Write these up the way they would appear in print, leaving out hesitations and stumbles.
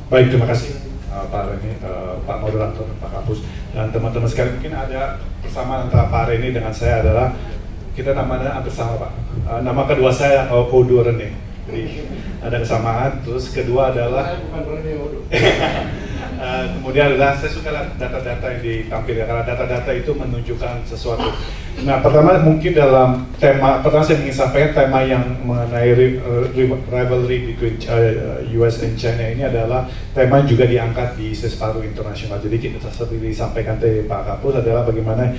Baik, terima kasih Pak Reni, Pak Moderator, Pak Kapus, dan teman-teman sekalian. Mungkin ada persamaan antara Pak Reni dengan saya adalah kita namanya hampir sama, Pak. Nama kedua saya Odo Rene, jadi ada kesamaan. Terus kedua adalah saya bukan Rene Odo. Kemudian adalah saya suka data-data yang ditampilkan karena data-data itu menunjukkan sesuatu. Nah, pertama mungkin dalam tema pertama saya ingin sampaikan tema yang mengenai rivalry between US and China ini adalah tema yang juga diangkat di Sesparu Internasional. Jadi kita seperti disampaikan oleh Pak Kapus adalah bagaimana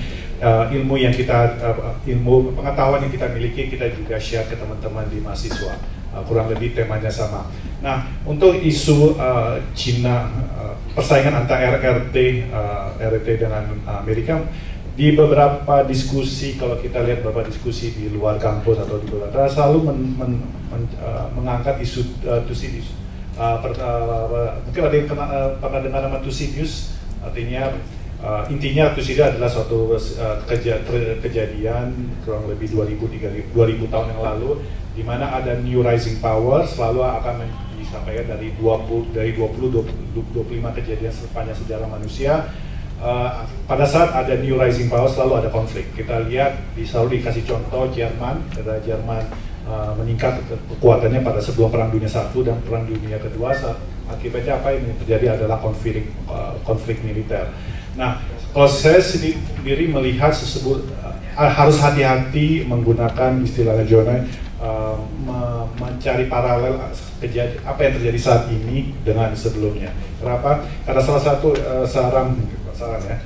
ilmu yang kita ilmu pengetahuan yang kita miliki kita juga share ke teman-teman di mahasiswa. Kurang lebih temanya sama. Nah, untuk isu China persaingan antara RRT dengan Amerika, di beberapa diskusi, kalau kita lihat beberapa diskusi di luar kampus atau di luar, selalu mengangkat isu Thucydides. Mungkin ada yang pernah dengar nama Thucydides, artinya intinya Thucydides adalah suatu kejadian kurang lebih 2000 tahun yang lalu, di mana ada new rising power selalu akan disampaikan dari 20-25 kejadian sepanjang sejarah manusia. Pada saat ada new rising power selalu ada konflik. Kita lihat selalu dikasih contoh Jerman, karena Jerman meningkat kekuatannya pada sebelum Perang Dunia I dan Perang Dunia Kedua. Akibatnya apa yang terjadi adalah konflik militer. Nah, kalau saya sendiri melihat harus hati-hati menggunakan istilah regional, mencari paralel apa yang terjadi saat ini dengan sebelumnya. Kenapa? Karena salah satu saran ya,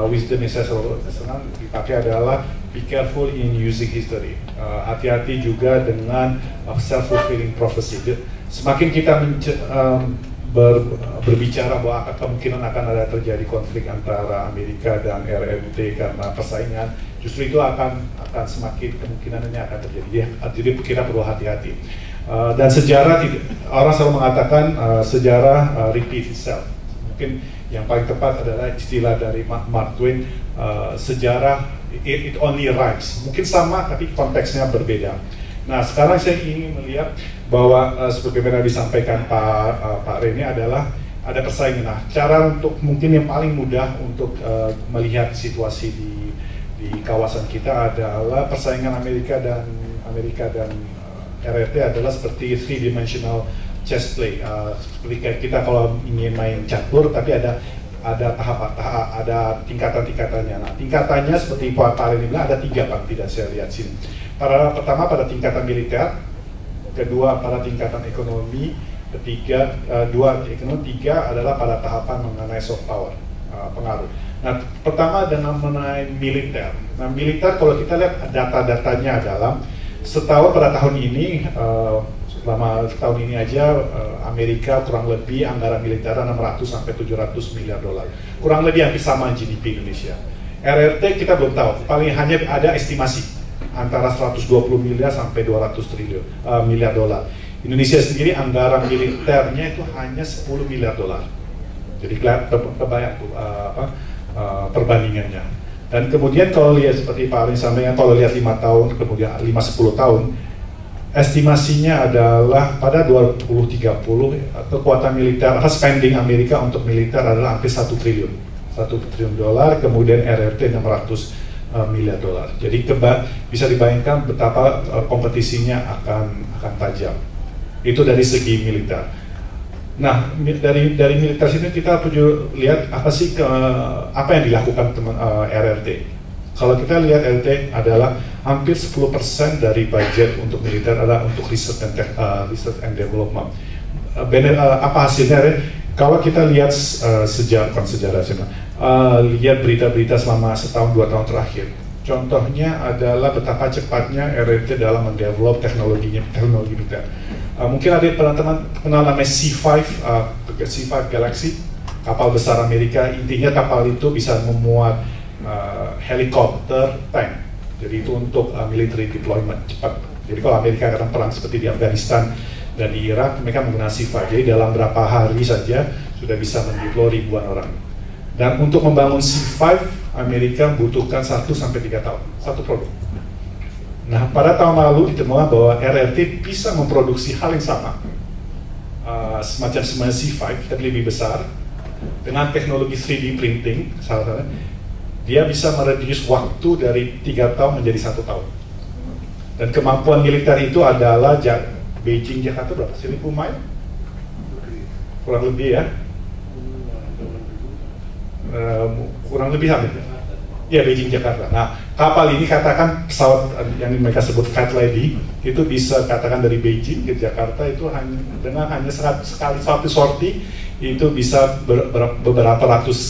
wisdom yang saya selalu senang dipakai adalah be careful in using history. Hati-hati juga dengan self-fulfilling prophecy. Semakin kita berbicara bahwa kemungkinan akan ada terjadi konflik antara Amerika dan RRT karena persaingan, justru itu akan semakin kemungkinannya akan terjadi. Jadi kita perlu hati-hati. Dan sejarah, orang selalu mengatakan sejarah repeat itself. Mungkin yang paling tepat adalah istilah dari Mark Twain, sejarah it only rhymes. Mungkin sama tapi konteksnya berbeda. Nah, sekarang saya ingin melihat bahwa seperti yang disampaikan Pak Reni adalah ada persaingan. Nah, cara untuk mungkin yang paling mudah untuk melihat situasi di kawasan kita adalah persaingan Amerika dan RRT adalah seperti three-dimensional chess play. Seperti kita kalau ingin main catur, tapi ada tingkatan-tingkatannya. Nah, tingkatannya seperti Pak Reni bilang ada 3, Pak, tidak saya lihat sini. Pertama pada tingkatan militer, kedua pada tingkatan ekonomi, ketiga adalah pada tahapan mengenai soft power, pengaruh. Nah, pertama dengan mengenai militer. Nah, militer kalau kita lihat data-datanya adalah setahun pada tahun ini, selama tahun ini aja Amerika kurang lebih anggaran militer 600 sampai 700 miliar dolar. Kurang lebih hampir sama GDP Indonesia. RRT kita belum tahu, paling hanya ada estimasi antara 120 miliar sampai 200 miliar dolar. Indonesia sendiri anggaran militernya itu hanya 10 miliar dolar. Jadi kebayang tuh perbandingannya. Dan kemudian kalau lihat seperti Pak Alin sampaikan, kalau lihat 5 tahun, kemudian 5-10 tahun, estimasinya adalah pada 2030 kekuatan militer, spending Amerika untuk militer adalah hampir 1 triliun dolar, kemudian RRT 600 miliar dolar. Jadi bisa dibayangkan betapa kompetisinya akan tajam. Itu dari segi militer. Nah, dari militer sini kita perlu lihat apa yang dilakukan RRT. Kalau kita lihat RRT adalah hampir 10% dari budget untuk militer adalah untuk research and development. Apa hasilnya? Kalau kita lihat lihat berita-berita selama setahun 2 tahun terakhir. Contohnya adalah betapa cepatnya RRT dalam mendevelop teknologi militer. Mungkin ada teman-teman kenal namanya C5 Galaxy, kapal besar Amerika. Intinya kapal itu bisa memuat helikopter, tank. Jadi itu untuk military deployment cepat. Jadi kalau Amerika akan perang seperti di Afghanistan dan di Irak, mereka menggunakan C5. Jadi dalam berapa hari saja sudah bisa mendeploy ribuan orang. Dan untuk membangun C5, Amerika membutuhkan 1-3 tahun, satu produk. Nah, pada tahun lalu ditemukan bahwa RRT bisa memproduksi hal yang sama semacam C5 tapi lebih besar dengan teknologi 3D printing, salah satunya dia bisa mereduce waktu dari 3 tahun menjadi 1 tahun. Dan kemampuan militer itu adalah Beijing Jakarta berapa? 1000 mile? Kurang lebih ya. Kurang lebih habis. Ya, Beijing Jakarta. Nah, kapal ini katakan pesawat yang mereka sebut Fat Lady itu bisa katakan dari Beijing ke Jakarta itu dengan hanya sekali satu sorti itu bisa beberapa ratus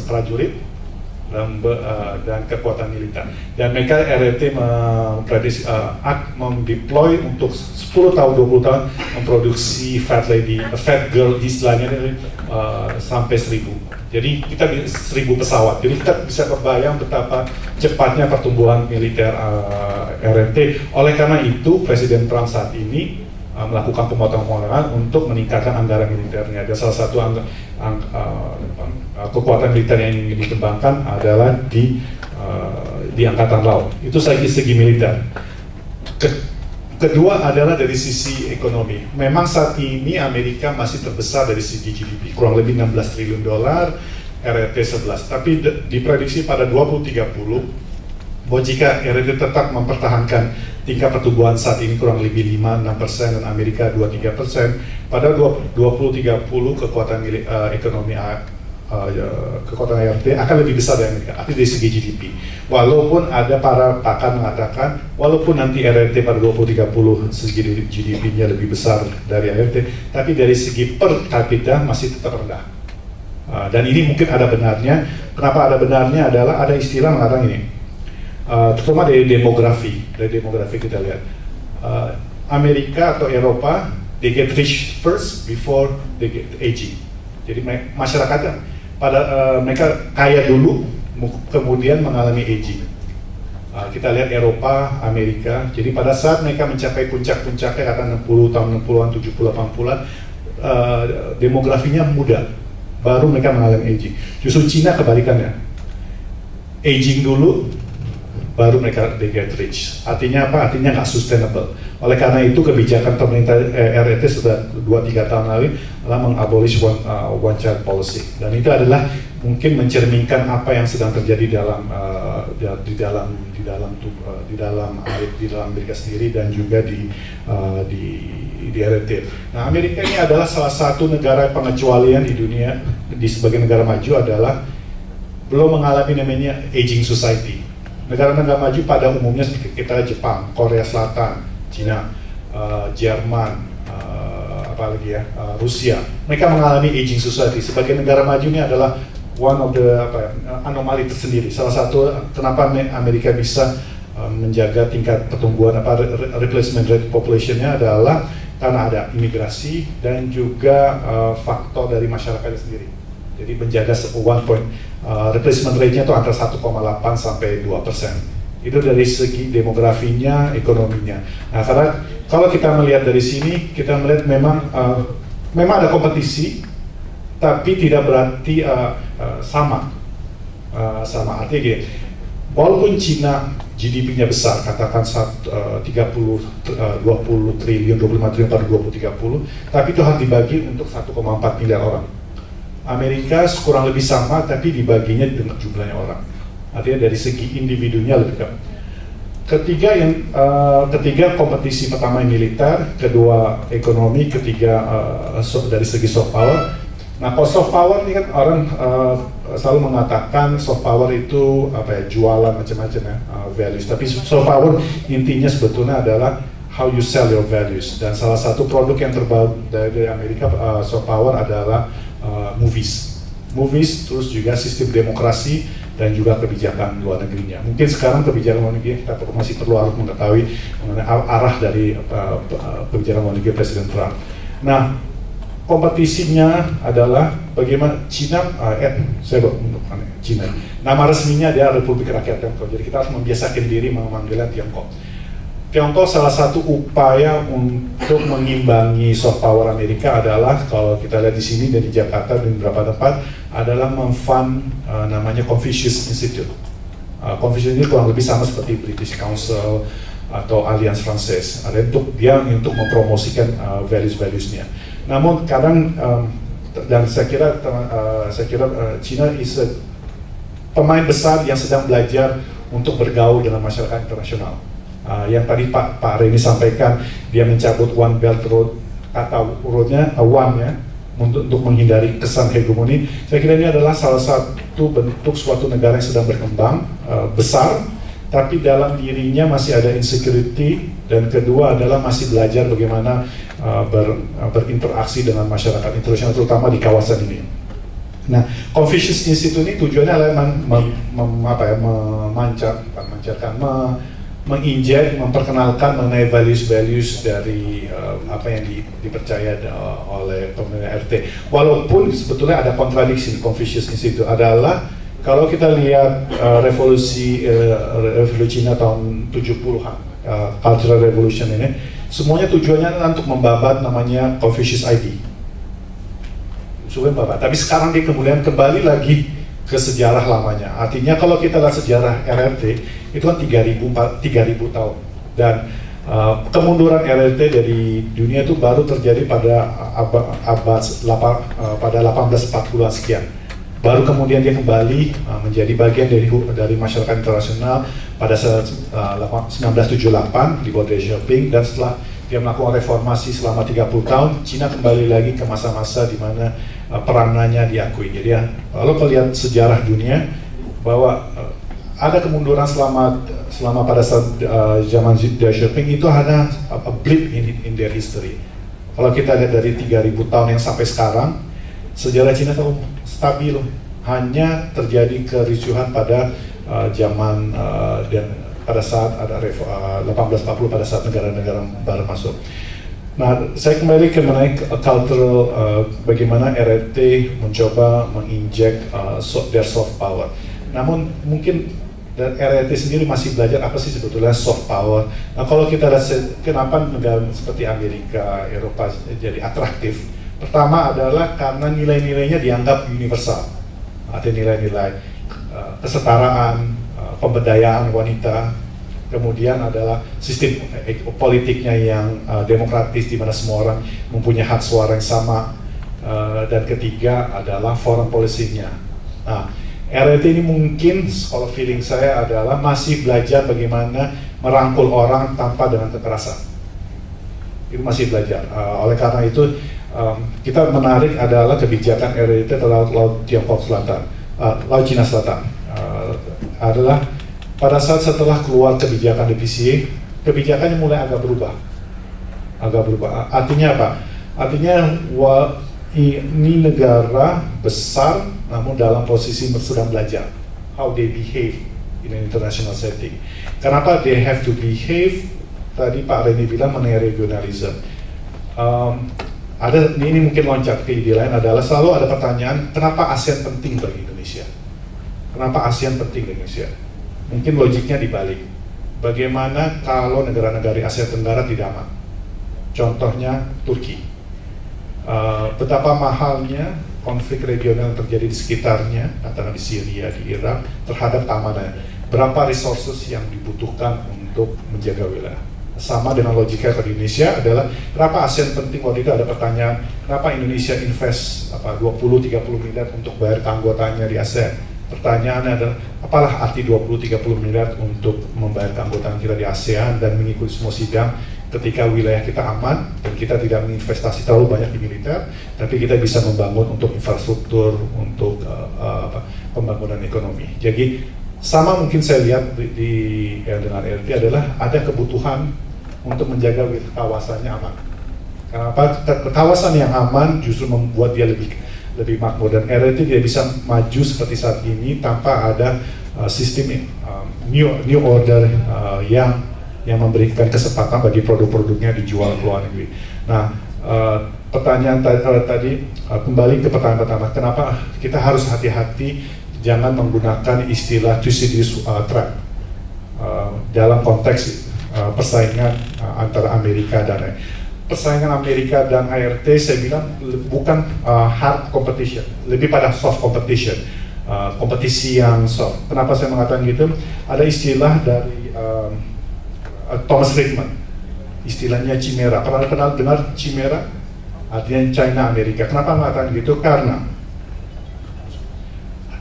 prajurit dan kekuatan militer. Dan mereka RRT mendeploy untuk 10 tahun, 20 tahun memproduksi Fat Lady, Fat Girl istilahnya sampai 1000. Jadi kita 1000 pesawat. Jadi kita bisa kebayang betapa cepatnya pertumbuhan militer RRT. Oleh karena itu Presiden Trump saat ini melakukan pemotongan-pemotongan untuk meningkatkan anggaran militernya. Dan salah satu kekuatan militer yang ingin dikembangkan adalah di angkatan laut. Itu segi militer. Kedua adalah dari sisi ekonomi. Memang saat ini Amerika masih terbesar dari segi GDP, kurang lebih 16 triliun dolar, RRT 11. Tapi diprediksi pada 2030, bahwa jika RRT tetap mempertahankan tingkat pertumbuhan saat ini kurang lebih 5-6% dan Amerika 2-3%, pada 2030 kekuatan ekonomi kekuatan RRT akan lebih besar dari Amerika, artinya dari segi GDP. Walaupun ada para pakar mengatakan, walaupun nanti RRT pada 2030 segi GDP-nya lebih besar dari RRT, tapi dari segi per kapita masih tetap rendah. Dan ini mungkin ada benarnya. Kenapa ada benarnya adalah ada istilah mengatakan ini, terutama dari demografi kita lihat, Amerika atau Eropa, they get rich first before they get aging. Jadi masyarakatnya mereka kaya dulu, kemudian mengalami aging. Kita lihat Eropa, Amerika, jadi pada saat mereka mencapai puncak-puncaknya kata 60 tahun 60-an, 70, 80-an, demografinya muda, baru mereka mengalami aging. Justru Cina kebalikannya, aging dulu, baru mereka they get rich. Artinya apa? Artinya nggak sustainable. Oleh karena itu kebijakan pemerintah RRT sudah 2-3 tahun lalu adalah mengabolish one child policy. Dan itu adalah mungkin mencerminkan apa yang sedang terjadi di dalam Amerika sendiri dan juga di RRT. Nah, Amerika ini adalah salah satu negara pengecualian di dunia, di sebagai negara maju adalah belum mengalami namanya aging society. Negara-negara maju pada umumnya seperti kita Jepang, Korea Selatan, Cina, Jerman, Rusia, mereka mengalami aging society. Sebagai negara maju ini adalah one of the anomali tersendiri. Salah satu kenapa Amerika bisa menjaga tingkat pertumbuhan replacement rate population-nya adalah karena ada imigrasi dan juga faktor dari masyarakatnya sendiri. Jadi menjaga replacement rate-nya itu antara 1,8 sampai 2%. Itu dari segi demografinya, ekonominya. Nah, karena kalau kita melihat dari sini, kita melihat memang ada kompetisi, tapi tidak berarti sama. Artinya gini, walaupun Cina GDP-nya besar, katakan 20 triliun, 25 triliun pada 2030, tapi itu harus dibagi untuk 1,4 miliar orang. Amerika kurang lebih sama, tapi dibaginya dengan jumlahnya orang. Artinya dari segi individunya lebih kecil. Ketiga kompetisi pertama militer, kedua ekonomi, ketiga dari segi soft power. Nah, kalau soft power ini kan orang selalu mengatakan soft power itu jualan macam-macam ya, values. Tapi soft power intinya sebetulnya adalah how you sell your values. Dan salah satu produk yang terbaru dari Amerika soft power adalah movies, terus juga sistem demokrasi dan juga kebijakan luar negerinya. Mungkin sekarang kebijakan luar negeri kita masih perlu harus mengetahui mengenai arah dari kebijakan luar negeri Presiden Trump. Nah, kompetisinya adalah bagaimana Cina, Cina. Nama resminya dia Republik Rakyat Tiongkok. Jadi kita harus membiasakan diri memanggilnya Tiongkok. Tiongkok salah satu upaya untuk mengimbangi soft power Amerika adalah, kalau kita lihat di sini dan di Jakarta dan beberapa tempat, adalah memfund namanya Confucius Institute. Confucius ini kurang lebih sama seperti British Council, atau Alliance Française, ada untuk mempromosikan values-valuesnya. Namun kadang dan saya kira China is a pemain besar yang sedang belajar untuk bergaul dengan masyarakat internasional. Yang tadi Pak Reni sampaikan, dia mencabut One Belt Road, kata roadnya one ya, untuk menghindari kesan hegemoni. Saya kira ini adalah salah satu bentuk suatu negara yang sedang berkembang besar, tapi dalam dirinya masih ada insecurity, dan kedua adalah masih belajar bagaimana berinteraksi dengan masyarakat internasional, terutama di kawasan ini. Nah, Confucius Institute ini tujuannya adalah menginjek, memperkenalkan mengenai values-values dari apa yang dipercaya oleh pemerintah RT. Walaupun sebetulnya ada kontradiksi. Confucius Institute adalah, kalau kita lihat revolusi Cina tahun 70-an, Cultural Revolution ini, semuanya tujuannya adalah untuk membabat namanya Confucius ID. Tapi sekarang dia kemudian kembali lagi ke sejarah lamanya. Artinya kalau kita lihat sejarah RRT, itu kan 3.000 tahun. Dan kemunduran RRT dari dunia itu baru terjadi pada pada 1840-an sekian. Baru kemudian dia kembali menjadi bagian dari masyarakat internasional pada 1978 di bawah Deng Xiaoping, dan setelah dia melakukan reformasi selama 30 tahun, Cina kembali lagi ke masa-masa di mana peranannya diakui. Jadi kalau melihat sejarah dunia, bahwa ada kemunduran selama pada saat zaman Deng Xiaoping, itu hanya a blip in their history. Kalau kita lihat dari 3.000 tahun yang sampai sekarang, sejarah Cina itu stabil, hanya terjadi kericuhan pada zaman dan pada saat ada 1840, pada saat negara-negara barat masuk. Nah, saya kembali ke mengenai cultural, bagaimana RRT mencoba menginjek their soft power. Namun mungkin RRT sendiri masih belajar apa sih sebetulnya soft power. Nah, kalau kita lihat kenapa negara seperti Amerika, Eropa jadi atraktif, pertama adalah karena nilai-nilainya dianggap universal. Ada nilai-nilai kesetaraan, pemberdayaan wanita, kemudian adalah sistem politiknya yang demokratis, di mana semua orang mempunyai hak suara yang sama, dan ketiga adalah foreign policy-nya. Nah, RRT ini mungkin, kalau feeling saya adalah masih belajar bagaimana merangkul orang tanpa dengan kekerasan. Itu masih belajar. Oleh karena itu, kita menarik adalah kebijakan RRT terhadap Laut Tiongkok Selatan, Laut Cina Selatan. Adalah pada saat setelah keluar kebijakan DPCA, kebijakannya mulai agak berubah. Artinya apa? Artinya ini negara besar, namun dalam posisi sedang belajar how they behave in an international setting. Kenapa they have to behave? Tadi Pak Reni bilang mengenai regionalism. Ini mungkin loncat ke ide lain, adalah selalu ada pertanyaan, kenapa ASEAN penting bagi Indonesia? Kenapa ASEAN penting bagi Indonesia? Mungkin logiknya dibalik. Bagaimana kalau negara-negara Asia Tenggara tidak aman? Contohnya Turki. Betapa mahalnya konflik regional yang terjadi di sekitarnya, katakan di Syria, di Irak, terhadap keamanan. Berapa resources yang dibutuhkan untuk menjaga wilayah? Sama dengan logika ke Indonesia adalah kenapa ASEAN penting. Waktu itu ada pertanyaan, kenapa Indonesia invest 20-30 miliar untuk bayar keanggotaannya di ASEAN? Pertanyaannya adalah, apalah arti 20-30 miliar untuk membayar keanggotaan kita di ASEAN dan mengikuti semua sidang ketika wilayah kita aman dan kita tidak menginvestasi terlalu banyak di militer, tapi kita bisa membangun untuk infrastruktur, untuk pembangunan ekonomi. Jadi sama mungkin saya lihat dengan RRT adalah ada kebutuhan untuk menjaga kawasannya aman. Kenapa? Kawasan yang aman justru membuat dia lebih makmur, dan RRT tidak bisa maju seperti saat ini tanpa ada sistem new order yang memberikan kesempatan bagi produk-produknya dijual ke luar negeri. Nah, pertanyaan tadi kembali ke pertanyaan pertama, kenapa kita harus hati-hati jangan menggunakan istilah Thucydides trap dalam konteks persaingan antara Amerika dan persaingan Amerika dan ART. Saya bilang bukan hard competition, lebih pada soft competition, kompetisi yang soft. Kenapa saya mengatakan gitu? Ada istilah dari Thomas Friedman, istilahnya Chimera. Pernah dengar Chimera? Artinya China Amerika. Kenapa mengatakan gitu? Karena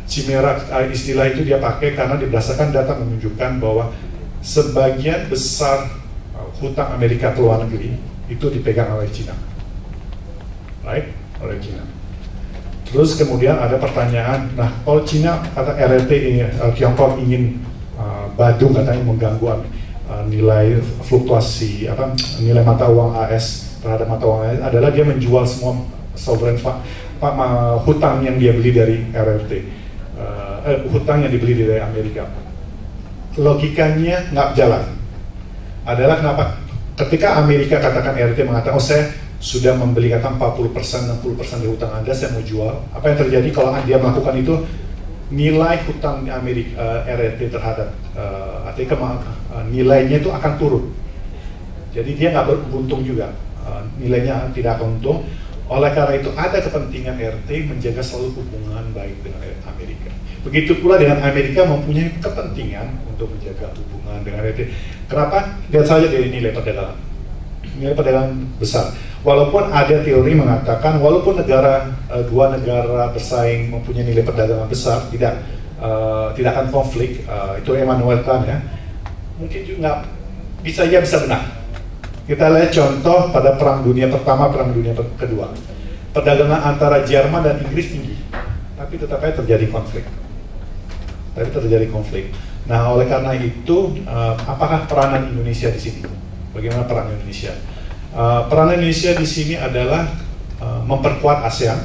Chimera, istilah itu dia pakai karena berdasarkan data menunjukkan bahwa sebagian besar hutang Amerika ke luar negeri itu dipegang oleh China, right? Oleh China. Terus kemudian ada pertanyaan, nah kalau China kata RRT ini, Tiongkok ingin badung katanya mengganggu nilai fluktuasi nilai mata uang AS terhadap mata uang AS, adalah dia menjual semua sovereign hutang yang dia beli dari RRT, hutang yang dibeli dari Amerika. Logikanya nggak jalan. Adalah kenapa? Ketika Amerika katakan RRT mengatakan, oh saya sudah membeli kata 40%, 60% dari hutang Anda, saya mau jual. Apa yang terjadi kalau dia melakukan itu? Nilai hutang Amerika RRT terhadap nilainya itu akan turun. Jadi dia nggak beruntung juga, nilainya tidak akan untung. Oleh karena itu ada kepentingan RRT menjaga selalu hubungan baik dengan Amerika. Begitu pula dengan Amerika mempunyai kepentingan untuk menjaga hubungan dengan RRT. Kenapa? Lihat saja dari nilai perdagangan. Nilai perdagangan besar. Walaupun ada teori mengatakan, walaupun dua negara bersaing mempunyai nilai perdagangan besar, tidak akan konflik. Itu Immanuel Kant ya. Mungkin juga bisa benar. Kita lihat contoh pada Perang Dunia Pertama, Perang Dunia Kedua. Perdagangan antara Jerman dan Inggris tinggi, tapi tetap aja terjadi konflik. Nah, oleh karena itu, apakah peranan Indonesia di sini? Bagaimana peran Indonesia? Peran Indonesia di sini adalah memperkuat ASEAN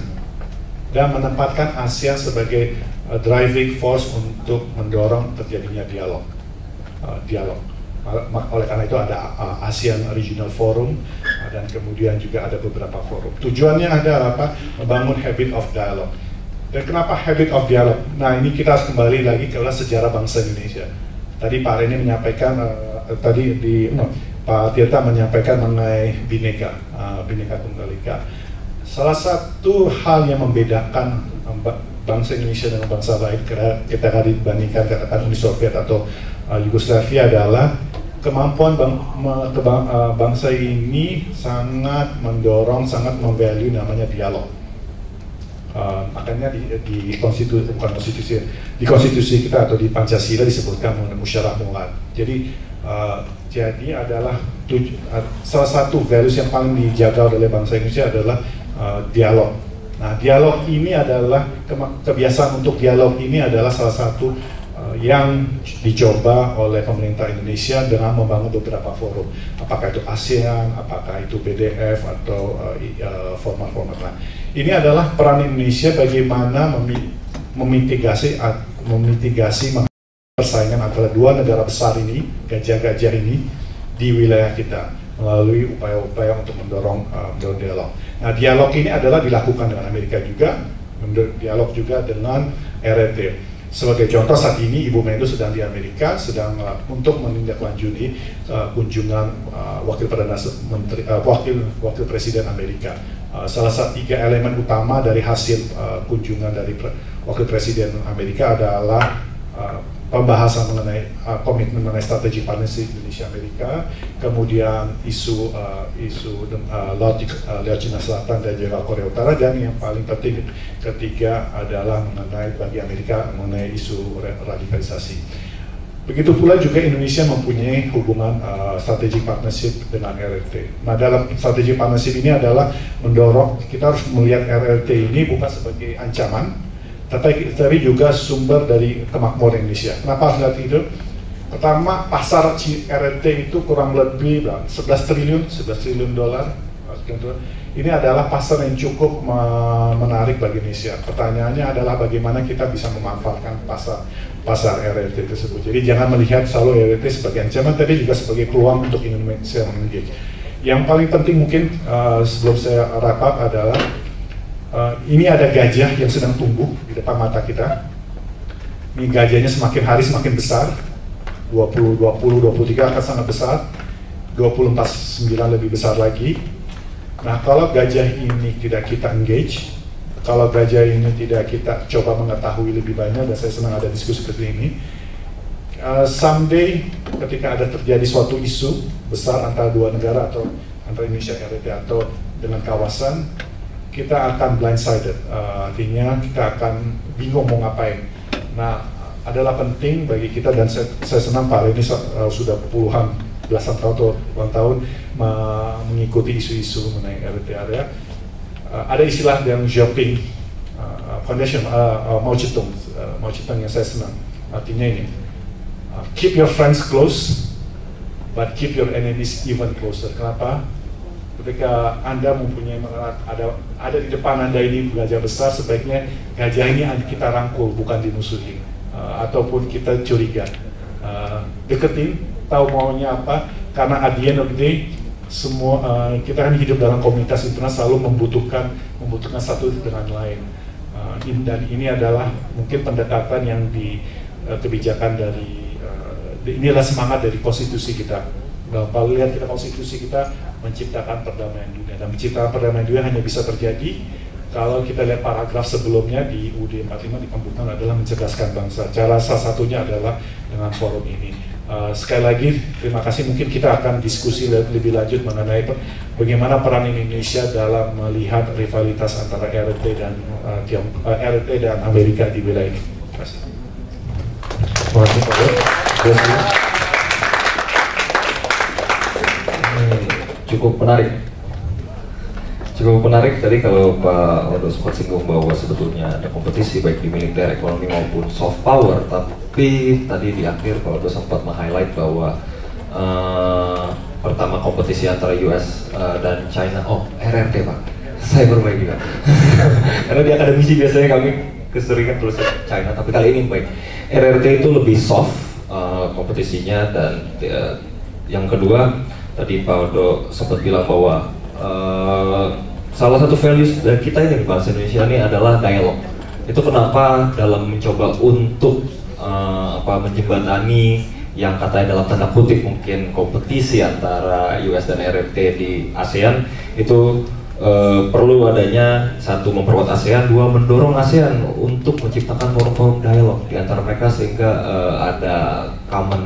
dan menempatkan ASEAN sebagai driving force untuk mendorong terjadinya dialog. Oleh karena itu ada ASEAN Regional Forum dan kemudian juga ada beberapa forum. Tujuannya adalah apa? Membangun habit of dialogue. Dan kenapa habit of dialogue? Nah, ini kita harus kembali lagi ke sejarah bangsa Indonesia. Tadi Pak Reni menyampaikan, Pak Tirta menyampaikan mengenai Bhinneka Tunggal Ika. Salah satu hal yang membedakan bangsa Indonesia dengan bangsa lain, kita tadi bandingkan katakan Uni Soviet atau Yugoslavia, adalah kemampuan bangsa ini sangat mendorong, sangat memvalue namanya dialog. Makanya di konstitusi kita atau di Pancasila disebutkan mengenai musyawarah mufakat. Jadi adalah salah satu values yang paling dijaga oleh bangsa Indonesia adalah dialog. Nah, dialog ini adalah kebiasaan untuk dialog ini adalah salah satu yang dicoba oleh pemerintah Indonesia dengan membangun beberapa forum, apakah itu ASEAN, apakah itu BDF atau format-format lain. Ini adalah peran Indonesia bagaimana memitigasi persaingan antara dua negara besar ini, gajah-gajah ini di wilayah kita melalui upaya-upaya untuk mendorong dialog. Nah, dialog ini adalah dilakukan dengan Amerika juga, dialog juga dengan RRT. Sebagai contoh, saat ini Ibu Menlu sedang di Amerika, sedang untuk menindaklanjuti kunjungan wakil presiden Amerika. Salah satu 3 elemen utama dari hasil kunjungan dari wakil presiden Amerika adalah pembahasan mengenai komitmen mengenai strategi partnership Indonesia Amerika, kemudian isu Laut Cina Selatan dan juga Korea Utara, dan yang paling penting ketiga adalah mengenai bagi Amerika mengenai isu radikalisasi. Begitu pula juga Indonesia mempunyai hubungan strategi partnership dengan RRT. Nah, dalam strategi partnership ini adalah mendorong, kita harus melihat RRT ini bukan sebagai ancaman, tapi juga sumber dari kemakmuran Indonesia. Kenapa harus lihat itu? Pertama, pasar RRT itu kurang lebih 11 triliun dolar. Ini adalah pasar yang cukup menarik bagi Indonesia. Pertanyaannya adalah bagaimana kita bisa memanfaatkan pasar RRT tersebut. Jadi jangan melihat selalu RRT sebagai ancaman, tapi juga sebagai peluang untuk Indonesia mengengage. Yang paling penting mungkin sebelum saya wrap up adalah ini ada gajah yang sedang tumbuh di depan mata kita. Ini gajahnya semakin hari semakin besar. 2020, 23 akan sangat besar. 2049 lebih besar lagi. Nah, kalau gajah ini tidak kita engage, kalau gajah ini tidak kita coba mengetahui lebih banyak, dan saya senang ada diskusi seperti ini, someday ketika ada terjadi suatu isu besar antara dua negara atau antara Indonesia RRT atau dengan kawasan, kita akan blindsided, artinya kita akan bingung mau ngapain. Nah, adalah penting bagi kita, dan saya senang Pak Reni sudah puluhan, belasan tahun atau puluhan tahun mengikuti isu-isu mengenai RRT area. Ada istilah yang Xiaoping Foundation, Mao Zedong yang saya senang, artinya ini, keep your friends close, but keep your enemies even closer. Kenapa? Ketika Anda mempunyai ada di depan Anda ini gajah besar, sebaiknya gajah ini kita rangkul, bukan dimusuhi, ataupun kita curiga. Deketin, tahu maunya apa, karena at the end of the day semua kita kan hidup dalam komunitas internal, selalu membutuhkan satu dengan lain. Dan ini adalah mungkin pendekatan yang di kebijakan dari inilah semangat dari konstitusi kita. Kalau lihat kita konstitusi kita menciptakan perdamaian dunia, dan menciptakan perdamaian dunia hanya bisa terjadi kalau kita lihat paragraf sebelumnya di UUD 45 di pembukaan adalah mencerdaskan bangsa. Cara salah satunya adalah dengan forum ini. Sekali lagi terima kasih. Mungkin kita akan diskusi lebih lanjut mengenai bagaimana peran Indonesia dalam melihat rivalitas antara RRT dan RRT dan Amerika di wilayah ini. Terima kasih. Terima kasih Pak. Cukup menarik tadi kalau Pak Odo sempat singgung bahwa sebetulnya ada kompetisi baik di militer, ekonomi maupun soft power, tapi tadi di akhir Pak Odo sempat meng-highlight bahwa pertama kompetisi antara US dan China, RRT Pak, saya bermain juga karena di akademisi biasanya kami keseringan tulis China, tapi kali ini baik, RRT itu lebih soft kompetisinya. Dan yang kedua tadi Pak Odo sempat bilang bahwa salah satu values dari kita ini di bahasa Indonesia ini adalah dialog. Itu kenapa dalam mencoba untuk menjembatani yang katanya dalam tanda kutip mungkin kompetisi antara US dan RRT di ASEAN itu perlu adanya satu, memperkuat ASEAN, dua, mendorong ASEAN untuk menciptakan forum-forum dialog di antara mereka sehingga ada common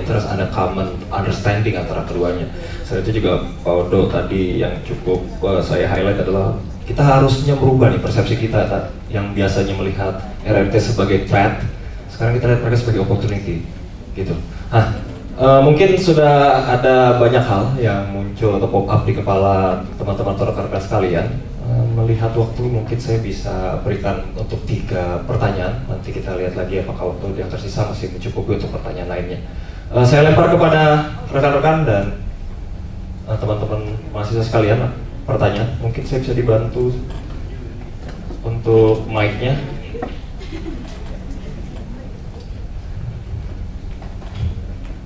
interest, ada common understanding antara keduanya. Selain itu juga Pak Odo tadi yang cukup saya highlight adalah kita harusnya merubah nih persepsi kita yang biasanya melihat RRT sebagai threat, sekarang kita lihat mereka sebagai opportunity gitu. Mungkin sudah ada banyak hal yang muncul atau pop up di kepala teman-teman atau rekan-rekan sekalian. Melihat waktu, mungkin saya bisa berikan untuk 3 pertanyaan. Nanti kita lihat lagi apakah waktu yang tersisa masih mencukupi untuk pertanyaan lainnya. Saya lempar kepada rekan-rekan dan teman-teman mahasiswa sekalian pertanyaan. Mungkin saya bisa dibantu untuk mic-nya.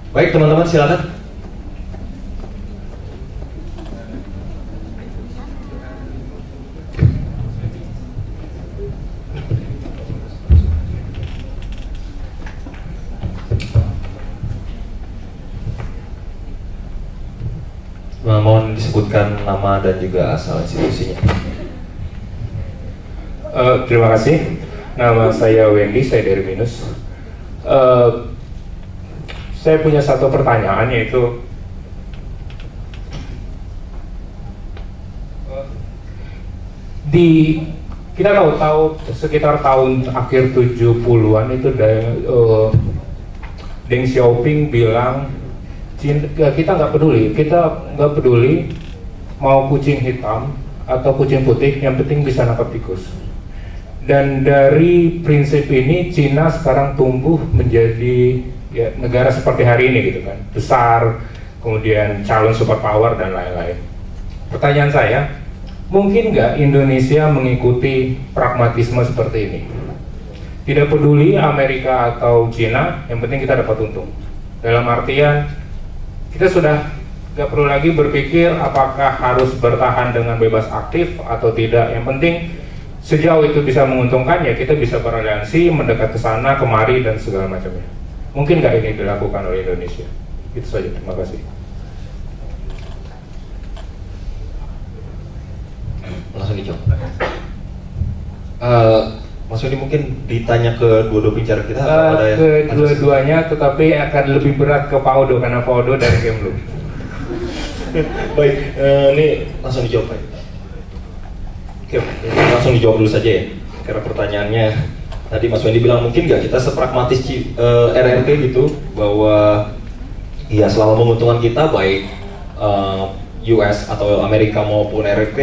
Baik teman-teman, silakan. Mohon disebutkan nama dan juga asal institusinya. Terima kasih. Nama saya Wendy, saya dari Minus. Saya punya satu pertanyaan, yaitu kita tahu sekitar tahun akhir 70-an itu Deng Xiaoping bilang kita nggak peduli mau kucing hitam atau kucing putih, yang penting bisa nangkap tikus. Dan dari prinsip ini Cina sekarang tumbuh menjadi negara seperti hari ini gitu kan, besar, kemudian calon superpower dan lain-lain. Pertanyaan saya, mungkin nggak Indonesia mengikuti pragmatisme seperti ini? Tidak peduli Amerika atau Cina, yang penting kita dapat untung. Dalam artian, kita sudah nggak perlu lagi berpikir apakah harus bertahan dengan bebas aktif atau tidak. Yang penting sejauh itu bisa menguntungkan, ya kita bisa beraliansi, mendekat ke sana, kemari, dan segala macamnya. Mungkin nggak ini dilakukan oleh Indonesia? Itu saja, terima kasih. Langsung dijawab. Mas Wendy mungkin ditanya ke dua-dua bicara kita atau ada yang ke dua-duanya, tetapi akan lebih berat ke Pak Odo karena Pak Odo dari Kemlu. Baik, ini langsung dijawab Pak. Oke, langsung dijawab dulu saja ya. Karena pertanyaannya tadi Mas Wendy bilang mungkin nggak kita sepragmatis RRT gitu, bahwa ya selama menguntungkan kita baik US atau Amerika maupun RRT,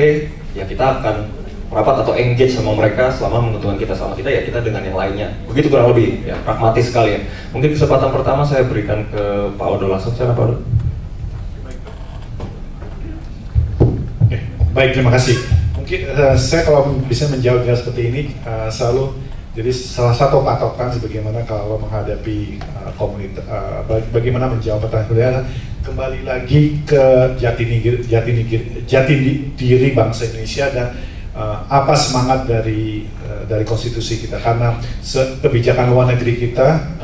ya kita akan rapat atau engage sama mereka selama menguntungkan kita, sama kita ya kita dengan yang lainnya. Begitu kurang lebih, ya pragmatis sekali ya. Mungkin kesempatan pertama saya berikan ke Pak Odo langsung. Silakan Pak Odo. Baik, terima kasih. Mungkin saya kalau bisa menjawab seperti ini selalu, jadi salah satu patokan sebagaimana kalau menghadapi komunitas, bagaimana menjawab pertanyaan kembali lagi ke jati diri bangsa Indonesia dan apa semangat dari konstitusi kita, karena kebijakan luar negeri kita,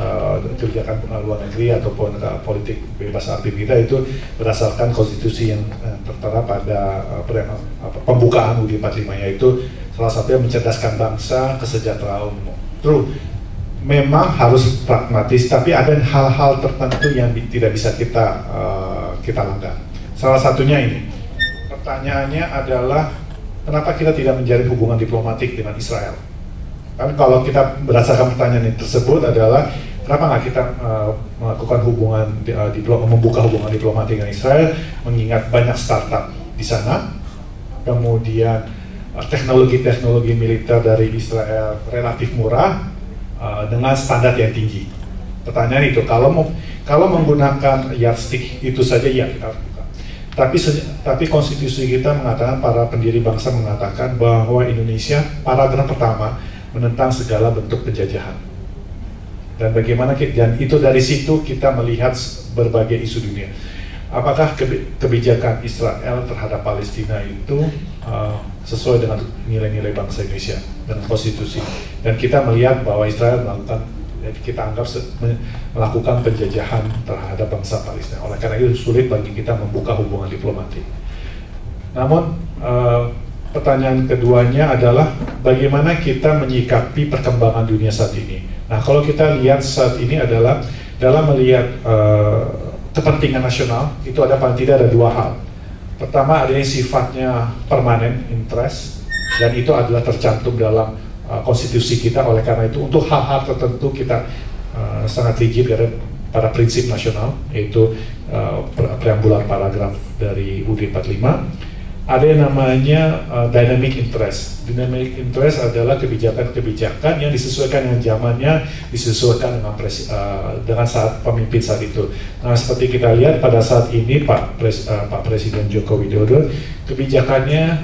kebijakan luar negeri ataupun politik bebas aktif kita itu berdasarkan konstitusi yang tertera pada pembukaan UUD 45, yaitu salah satunya mencerdaskan bangsa, kesejahteraan umum. True, memang harus pragmatis, tapi ada hal-hal tertentu yang tidak bisa kita langgar. Salah satunya ini, pertanyaannya adalah kenapa kita tidak menjalin hubungan diplomatik dengan Israel? Kan kalau kita berdasarkan pertanyaan tersebut adalah kenapa nggak kita melakukan hubungan membuka hubungan diplomatik dengan Israel, mengingat banyak startup di sana, kemudian teknologi militer dari Israel relatif murah dengan standar yang tinggi. Pertanyaan itu kalau menggunakan yardstick itu saja ya kita. Tapi konstitusi kita mengatakan, para pendiri bangsa mengatakan bahwa Indonesia, paragraf pertama, menentang segala bentuk penjajahan. Dan bagaimana dan itu dari situ kita melihat berbagai isu dunia. Apakah kebijakan Israel terhadap Palestina itu sesuai dengan nilai-nilai bangsa Indonesia dan konstitusi? Dan kita melihat bahwa Israel kita anggap melakukan penjajahan terhadap bangsa Palestina. Oleh karena itu sulit bagi kita membuka hubungan diplomatik. Namun pertanyaan keduanya adalah bagaimana kita menyikapi perkembangan dunia saat ini. Nah, kalau kita lihat saat ini adalah dalam melihat kepentingan nasional itu ada paling tidak ada dua hal. Pertama, ada yang sifatnya permanen interest, dan itu adalah tercantum dalam konstitusi kita. Oleh karena itu untuk hal-hal tertentu kita sangat rigid pada prinsip nasional, yaitu preambulan paragraf dari UUD 45. Ada yang namanya dynamic interest. Dynamic interest adalah kebijakan-kebijakan yang disesuaikan dengan zamannya, disesuaikan dengan saat pemimpin saat itu. Nah, seperti kita lihat pada saat ini Pak Presiden Joko Widodo, kebijakannya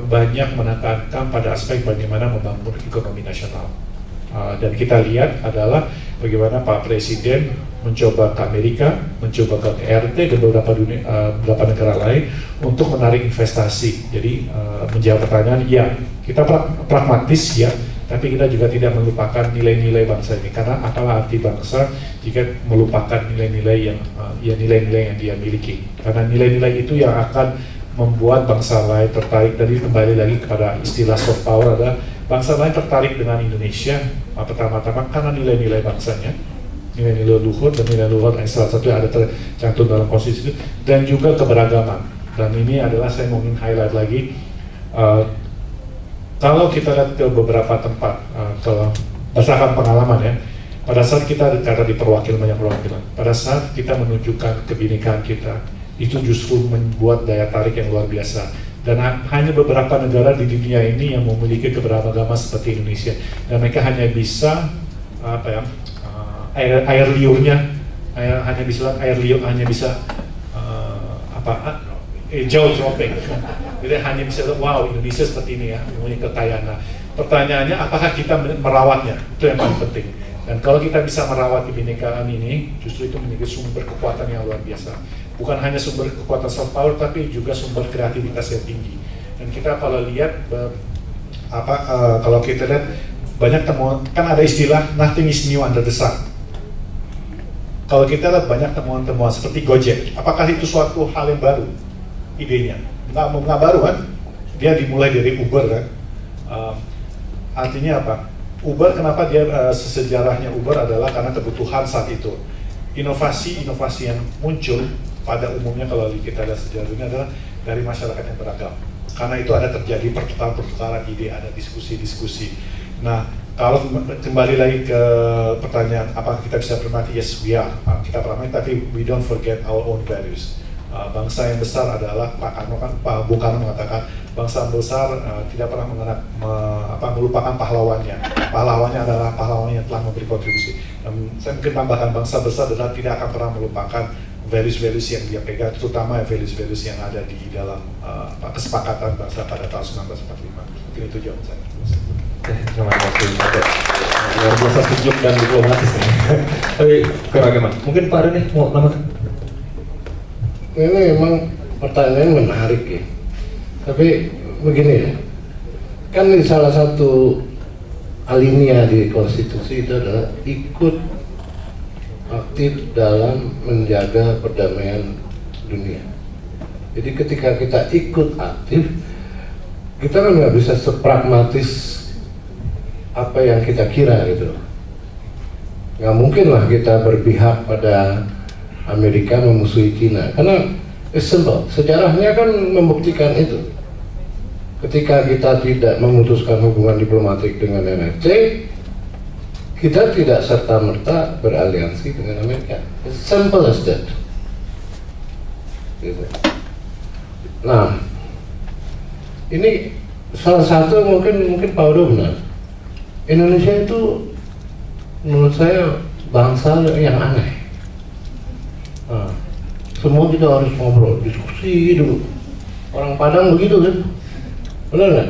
banyak menekankan pada aspek bagaimana membangun ekonomi nasional. Dan kita lihat adalah bagaimana Pak Presiden mencoba ke Amerika, mencoba ke RT ke beberapa negara lain untuk menarik investasi. Jadi menjawab pertanyaan, ya kita pragmatis ya, tapi kita juga tidak melupakan nilai-nilai bangsa ini. Karena apalah arti bangsa jika melupakan nilai-nilai yang dia miliki? Karena nilai-nilai itu yang akan membuat bangsa lain tertarik. Tadi kembali lagi kepada istilah soft power, adalah bangsa lain tertarik dengan Indonesia pertama-tama karena nilai-nilai bangsanya, nilai-nilai luhur, dan nilai luhur yang salah satu yang ada tercantum dalam konstitusi, dan juga keberagaman. Dan ini adalah saya mau highlight lagi, kalau kita lihat ke beberapa tempat, kalau berdasarkan pengalaman ya, pada saat kita karena diperwakil banyak perwakilan, pada saat kita menunjukkan kebinekaan kita, itu justru membuat daya tarik yang luar biasa. Dan hanya beberapa negara di dunia ini yang memiliki keberagaman seperti Indonesia, dan mereka hanya bisa air liurnya hanya bisa hijau tropik. Jadi hanya bisa wow, Indonesia seperti ini ya, memiliki kekayaan. Nah, pertanyaannya apakah kita merawatnya? Itu yang paling penting. Dan kalau kita bisa merawat kebinekaan ini, justru itu menjadi sumber kekuatan yang luar biasa. Bukan hanya sumber kekuatan soft power, tapi juga sumber kreativitas yang tinggi. Dan kita kalau lihat kalau kita lihat banyak temuan, kan ada istilah nothing is new under the sun. Kalau kita lihat banyak temuan-temuan seperti Gojek, apakah itu suatu hal yang baru? Idenya nggak baru kan? Dia dimulai dari Uber kan? Artinya apa? Uber kenapa dia sejarahnya Uber adalah karena kebutuhan saat itu. Inovasi-inovasi yang muncul pada umumnya kalau kita lihat sejarah dunia adalah dari masyarakat yang beragam. Karena itu ada terjadi pertukaran ide, ada diskusi-diskusi. Nah, kalau kembali lagi ke pertanyaan apakah kita bisa pragmatis? Yes, we are. Kita pragmatis, tapi we don't forget our own values. Bangsa yang besar adalah Pak Bung Karno mengatakan bangsa besar tidak pernah melupakan pahlawannya. Pahlawannya adalah pahlawan yang telah memberi kontribusi. Saya mungkin tambahkan bangsa besar adalah tidak akan pernah melupakan values-values yang dia pegang, terutama values-values yang ada di dalam kesepakatan bangsa pada tahun 1945. Mungkin itu jawaban saya. Terima kasih. Luar biasa sejuk dan diplomatis nih. Tapi keragaman. Mungkin Pak Rene mau nambahkan? Ini memang pertanyaan menarik ya. Tapi begini ya, kan di salah satu alinea di konstitusi itu adalah ikut aktif dalam menjaga perdamaian dunia. Jadi ketika kita ikut aktif, kita kan nggak bisa sepragmatis apa yang kita kira gitu. Nggak mungkin lah kita berpihak pada Amerika memusuhi Cina, karena it's simple. Sejarahnya kan membuktikan itu. Ketika kita tidak memutuskan hubungan diplomatik dengan NRC, kita tidak serta-merta beraliansi dengan Amerika. It's simple as that. Gitu. Nah, ini salah satu mungkin Pak Udo benar. Indonesia itu menurut saya bangsa yang aneh. Nah, semua kita harus ngobrol, diskusi dulu. Orang Padang begitu kan, benar nggak?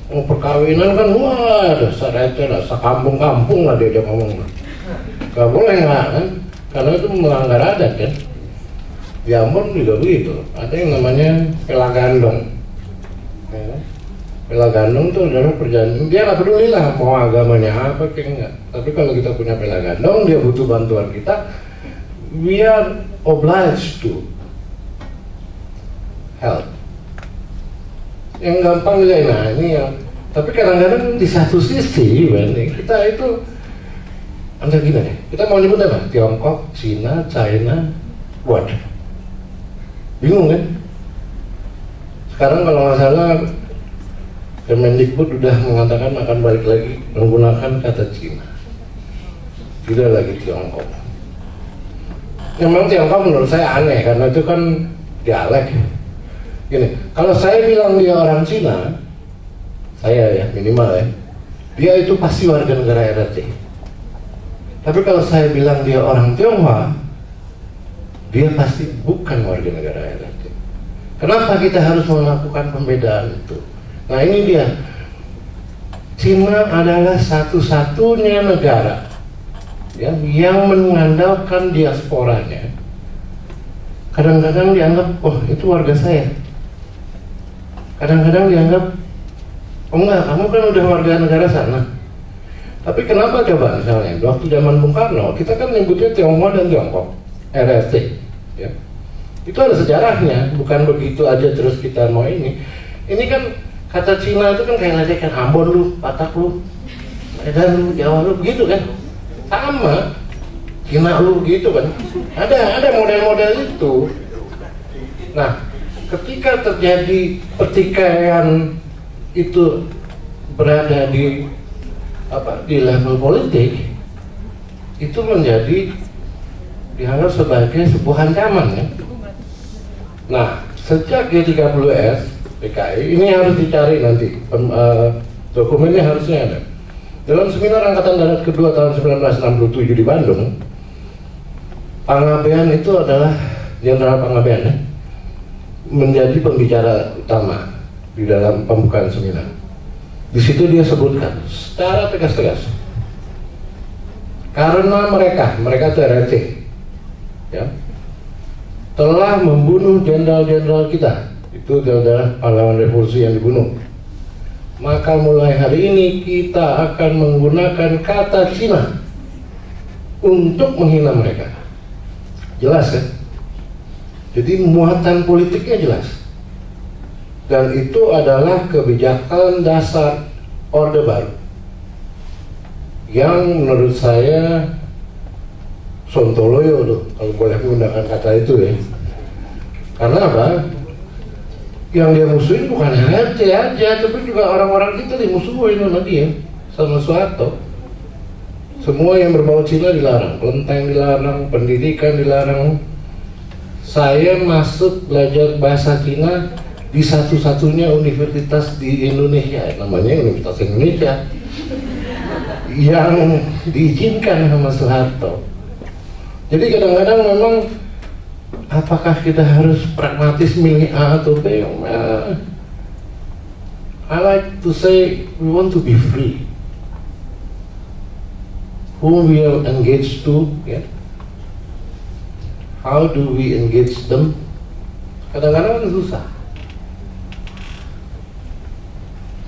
Mau perkawinan kan, wah dasar receh lah, sekampung-kampung lah dia ngomong. Gak boleh nggak kan? Karena itu melanggar adat kan. Di Ambon juga begitu. Ada yang namanya pelagandong. Ya, pelagandong itu adalah perjanjian. Dia nggak peduli lah mau agamanya apa kayak enggak. Tapi kalau kita punya pelagandong, dia butuh bantuan kita. We are obliged to help. Yang gampang ya, nah ini yang. Tapi kadang-kadang di satu sisi, kita itu, anda gini deh, kita mau nyebut apa? Tiongkok, Cina, China, what? Bingung kan? Sekarang kalau nggak salah, Kemendikbud sudah mengatakan akan balik lagi menggunakan kata Cina, tidak lagi Tiongkok. Memang Tiongkok menurut saya aneh karena itu kan dialek. Gini, kalau saya bilang dia orang Cina, saya ya minimal ya, dia itu pasti warga negara RRT. Tapi kalau saya bilang dia orang Tionghoa, dia pasti bukan warga negara RRT. Kenapa kita harus melakukan pembedaan itu? Nah ini dia, Cina adalah satu-satunya negara ya, yang mengandalkan diasporanya. Kadang-kadang dianggap, oh itu warga saya. Kadang-kadang dianggap, oh enggak, kamu kan udah warga negara sana. Tapi kenapa coba misalnya, waktu zaman Bung Karno, kita kan nyebutnya Tionghoa dan Tiongkok, RRT ya. Itu ada sejarahnya, bukan begitu aja terus kita mau ini. Ini kan kata Cina itu kan kayak lecehkan, Ambon lu, Batak lu, Medan lu, Jawa lu, begitu kan. Sama, Cina lu gitu kan. Ada model-model itu. Nah, ketika terjadi pertikaian itu berada di level politik, itu menjadi dianggap sebagai sebuah ancaman ya. Nah, sejak G30S PKI ini harus dicari nanti dokumennya harusnya ada. Dalam seminar Angkatan Darat kedua tahun 1967 di Bandung, Pangabean itu adalah Jenderal Pangabean ya, menjadi pembicara utama di dalam pembukaan seminar. Di situ dia sebutkan secara tegas-tegas, karena mereka RRT ya, telah membunuh jenderal-jenderal kita, itu adalah pahlawan revolusi yang dibunuh. Maka mulai hari ini kita akan menggunakan kata Cina untuk menghina mereka. Jelas kan? Jadi muatan politiknya jelas. Dan itu adalah kebijakan dasar Orde Baru. yang menurut saya sontoloyo tuh, kalau boleh menggunakan kata itu ya. Karena apa? Yang dia musuhin bukan RT aja, tapi juga orang-orang kita dimusuhin sama dia, sama Soeharto. Semua yang berbau Cina dilarang, kelenteng dilarang, pendidikan dilarang. Saya masuk belajar bahasa Cina di satu-satunya universitas di Indonesia, namanya Universitas Indonesia, yang diizinkan sama Soeharto. Jadi kadang-kadang memang apakah kita harus pragmatis milih A atau B? I like to say we want to be free. Who we are engaged to, ya? How do we engage them? Kadang-kadang kan susah.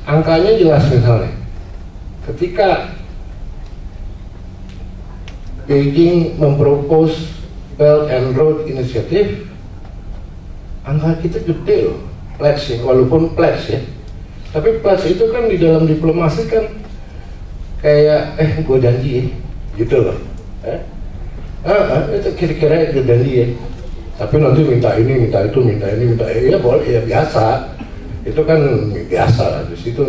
Angkanya jelas misalnya, ketika Beijing mempropose Belt and Road Initiative, angka kita gede loh, pledge ya, walaupun pledge ya. Tapi pledge itu kan di dalam diplomasi kan kayak gue janji ya, gitu loh. Itu kira-kira gue janji ya. Tapi nanti minta ini, minta itu, minta ini, minta ini, ya boleh, ya biasa. Itu kan biasa lah. Di situ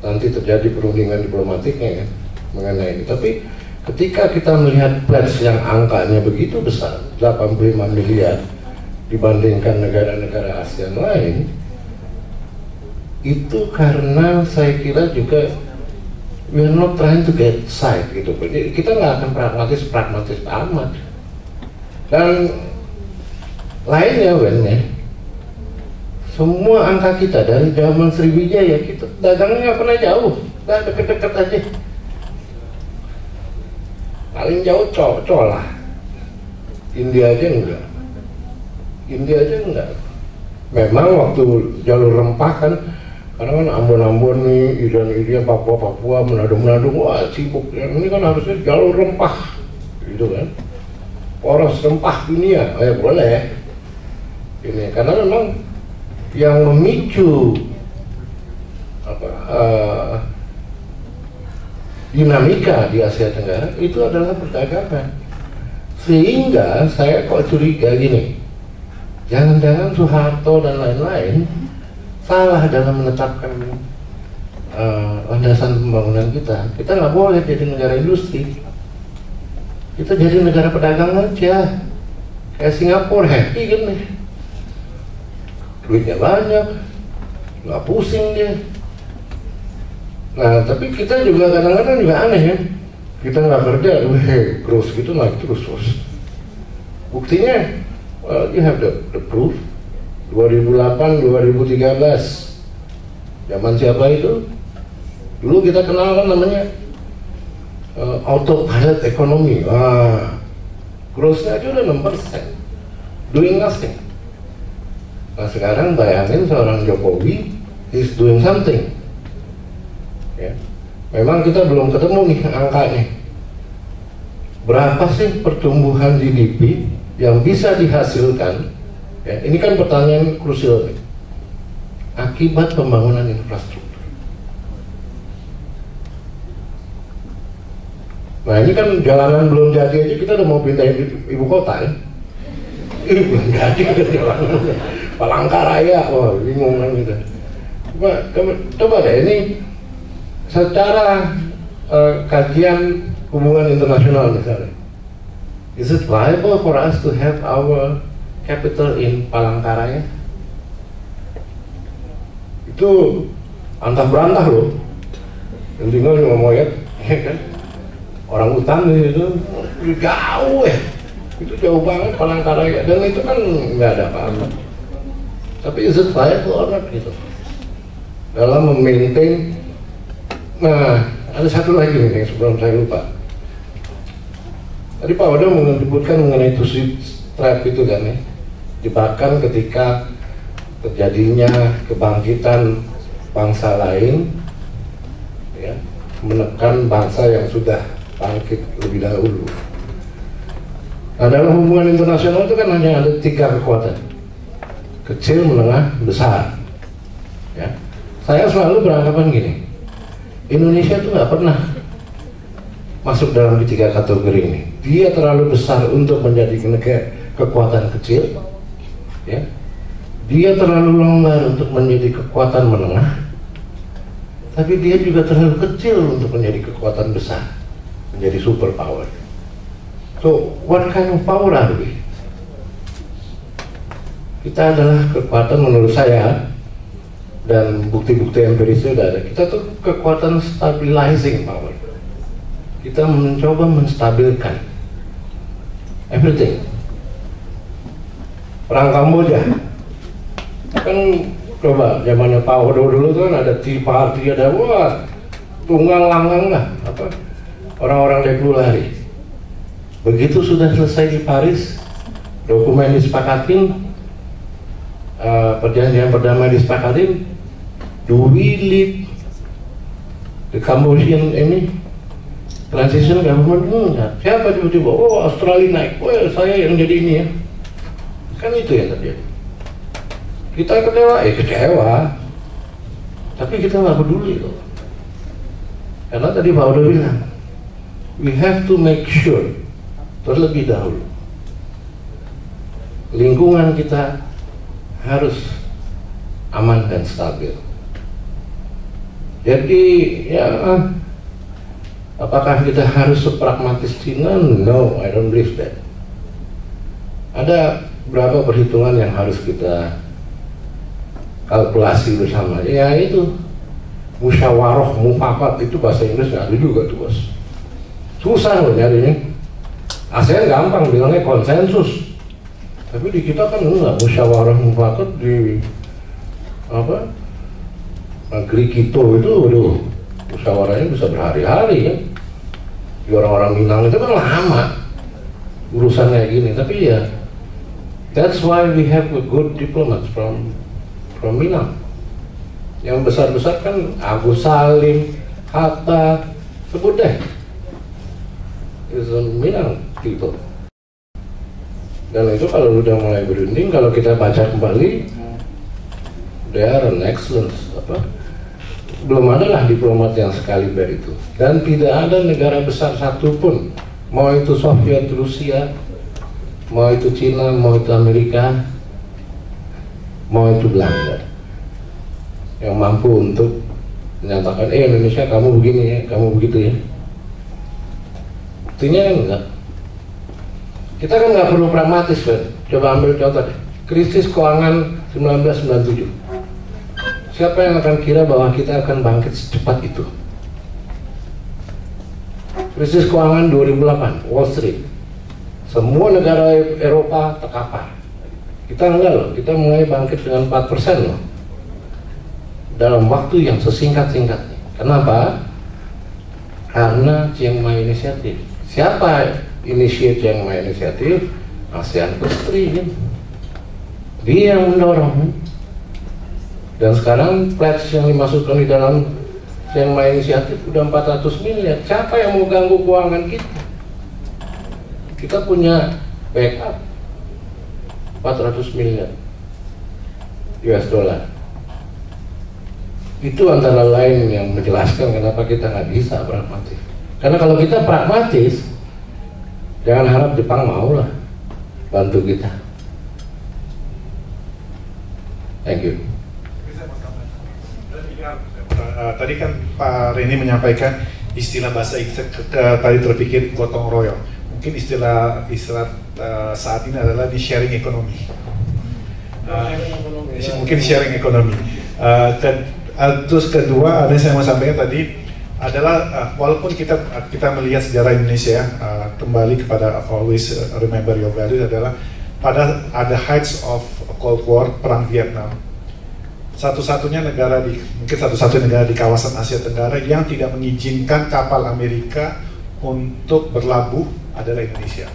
nanti terjadi perundingan diplomatiknya kan mengenai ini. Tapi ketika kita melihat pledge yang angkanya begitu besar, 85 miliar dibandingkan negara-negara ASEAN lain, itu karena saya kira juga we are not trying to get side gitu. Jadi kita nggak akan pragmatis amat. Dan lainnya ya, semua angka kita dari zaman Sriwijaya kita dagangnya nggak pernah jauh, nggak deket-deket aja. Paling jauh cocok lah. India aja enggak. Memang waktu jalur rempah kan, karena kan Ambon nih, Irian, Papua, Manado, wah sibuk. Yang ini kan harusnya jalur rempah, gitu kan. Poros rempah dunia, boleh. Ini karena memang yang memicu dinamika di Asia Tenggara itu adalah perdagangan. Sehingga saya kok curiga gini, jangan-jangan Soeharto dan lain-lain salah dalam menetapkan landasan pembangunan kita. Kita nggak boleh jadi negara industri, kita jadi negara pedagang aja. Kayak Singapura, happy kan nih, duitnya banyak, nggak pusing dia. Nah, tapi kita juga kadang-kadang juga aneh ya. Kita nggak kerja, terus gitu naik terus. Buktinya, you have the proof. 2008, 2013, zaman siapa itu? Dulu kita kenal kan namanya autopilot economy. Growth-nya aja udah 6%, doing nothing. Nah sekarang bayangin seorang Jokowi is doing something. Ya. Memang kita belum ketemu nih angkanya. Berapa sih pertumbuhan GDP yang bisa dihasilkan? Ya, ini kan pertanyaan krusial nih. Akibat pembangunan infrastruktur. Nah ini kan jalanan belum jadi aja kita udah mau pindahin ibu kota ya. Ini belum jadi udah jalanan. Palangkaraya, wah bingung kan gitu. Coba deh ini secara kajian hubungan internasional misalnya, is it viable for us to have our capital in Palangkaraya? Itu antah berantah loh. Yang tinggal cuma moyet, ya kan? Orang hutan di situ jauh ya. Itu jauh banget Palangkaraya, dan itu kan nggak ada apa-apa. Tapi is it viable or not gitu? Dalam memaintain. Nah, ada satu lagi nih yang sebelum saya lupa. Tadi Pak Odo menyebutkan mengenai two-seat trap itu kan ya, jebakan ketika terjadinya kebangkitan bangsa lain, ya, menekan bangsa yang sudah bangkit lebih dahulu. Nah, dalam hubungan internasional itu kan hanya ada 3 kekuatan, kecil, menengah, besar. Ya, saya selalu beranggapan gini, Indonesia itu nggak pernah masuk dalam ketiga kategori ini. Dia terlalu besar untuk menjadi kekuatan kecil, ya. Dia terlalu longgar untuk menjadi kekuatan menengah, tapi dia juga terlalu kecil untuk menjadi kekuatan besar, menjadi super power. So, what kind of power are we? Kita adalah kekuatan, menurut saya, dan bukti-bukti empirisnya sudah ada, kita tuh kekuatan stabilizing power. Kita mencoba menstabilkan everything. Perang Kamboja kan, coba zamannya Pak Odo dulu kan ada Tea Party, ada wah tunggang langgang lah, apa orang-orang dulu lari. Begitu sudah selesai di Paris, dokumen disepakatin, perjanjian perdamaian disepakatin, do we lead the Cambodian ini transition government? Enggak. Siapa tiba-tiba, oh Australia naik, oh saya yang jadi ini ya. Kan itu yang terjadi. Kita kecewa, tapi kita nggak peduli loh. Karena tadi Pak Odo bilang, we have to make sure terlebih dahulu lingkungan kita harus aman dan stabil. Jadi ya, apakah kita harus sepragmatis Cina? No, I don't believe that. Ada berapa perhitungan yang harus kita kalkulasi bersama. Ya itu musyawarah mufakat, itu bahasa Inggris nggak ada juga tuh bos. Susah loh nyarinya. ASEAN gampang bilangnya konsensus, tapi di kita kan enggak. Musyawarah mufakat di apa negeri kita itu, waduh, musyawarahnya bisa berhari-hari ya. Di orang-orang Minang itu kan lama urusan kayak gini, tapi ya that's why we have a good diplomats from Minang. Yang besar-besar kan Agus Salim, Hatta, sebut deh, is Minang people. Dan itu kalau udah mulai berunding, kalau kita baca kembali, they are an excellent, belum ada lah diplomat yang sekaliber itu. Dan tidak ada negara besar satupun, mau itu Soviet, Rusia, mau itu Cina, mau itu Amerika, mau itu Belanda, yang mampu untuk menyatakan, Indonesia kamu begini ya, kamu begitu ya. Artinya kan enggak. Kita kan nggak perlu pragmatis, kan? Coba ambil contoh deh, krisis keuangan 1997. Siapa yang akan kira bahwa kita akan bangkit secepat itu? Krisis keuangan 2008, Wall Street, semua negara Eropa terkapar. Kita enggak loh, kita mulai bangkit dengan 4% loh, dalam waktu yang sesingkat-singkatnya. Kenapa? Karena Chiang Mai Initiative. Siapa initiate Chiang Mai Initiative? ASEAN Plus 3 kan? Dia yang mendorong. Dan sekarang pledge yang dimasukkan di dalam Chiang Mai Initiative udah 400 miliar. Siapa yang mau ganggu keuangan kita? Kita punya backup 400 miliar US dollar. Itu antara lain yang menjelaskan kenapa kita nggak bisa pragmatis. Karena kalau kita pragmatis, jangan harap Jepang mau lah bantu kita. Thank you. Tadi kan Pak Reni menyampaikan istilah bahasa Inggris tadi terpikir gotong royong. Mungkin istilah saat ini adalah di sharing ekonomi. Mungkin sharing ekonomi. Terus kedua, ada yang saya mau sampaikan tadi adalah walaupun kita melihat sejarah Indonesia, kembali kepada always remember your values, adalah pada ada heights of Cold War, perang Vietnam. Satu-satunya negara mungkin satu-satunya negara di kawasan Asia Tenggara yang tidak mengizinkan kapal Amerika untuk berlabuh adalah Indonesia.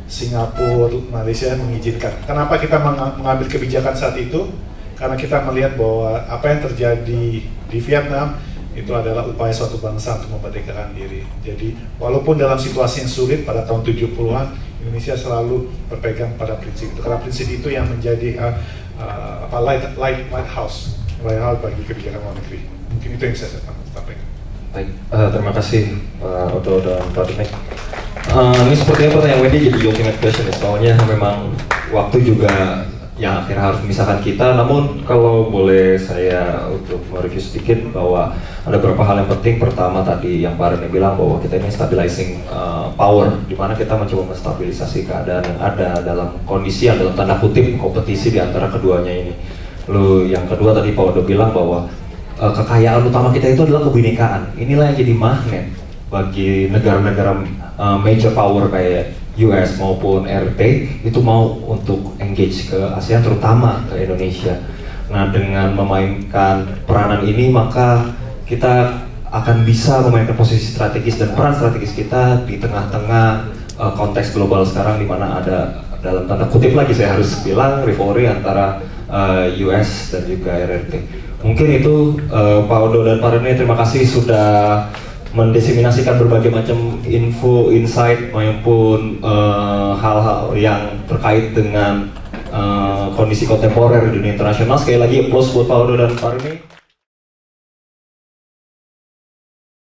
Singapura, Malaysia mengizinkan. Kenapa kita mengambil kebijakan saat itu? Karena kita melihat bahwa apa yang terjadi di Vietnam itu adalah upaya suatu bangsa untuk memerdekakan diri. Jadi walaupun dalam situasi yang sulit pada tahun 70-an, Indonesia selalu berpegang pada prinsip itu. Karena prinsip itu yang menjadi lighthouse bagi kebijakan luar negeri. Mungkin itu yang saya sampaikan. Baik, terima kasih Pak Odo dan Pak Dimek. Ini sepertinya pertanyaan Wendy jadi ultimate question ya, soalnya memang waktu juga yang akhirnya harus memisahkan kita. Namun kalau boleh saya untuk mereview sedikit bahwa ada beberapa hal yang penting. Pertama tadi yang Pak Rene bilang bahwa kita ini stabilizing power, di mana kita mencoba menstabilisasi keadaan yang ada dalam kondisi yang dalam tanda kutip kompetisi di antara keduanya ini. Lalu yang kedua tadi Pak Odo bilang bahwa kekayaan utama kita itu adalah kebinekaan. Inilah yang jadi magnet bagi negara-negara major power kayak US maupun RT itu mau untuk engage ke ASEAN, terutama ke Indonesia. Nah, dengan memainkan peranan ini maka kita akan bisa memainkan posisi strategis dan peran strategis kita di tengah-tengah konteks global sekarang, di mana ada dalam tanda kutip lagi saya harus bilang rivalry antara US dan juga RRT. Mungkin itu Pak Odo dan Pak Rene, terima kasih sudah mendiseminasikan berbagai macam info, insight maupun hal-hal yang terkait dengan kondisi kontemporer di dunia internasional. Sekali lagi applause buat Pak Odo dan Pak Rene.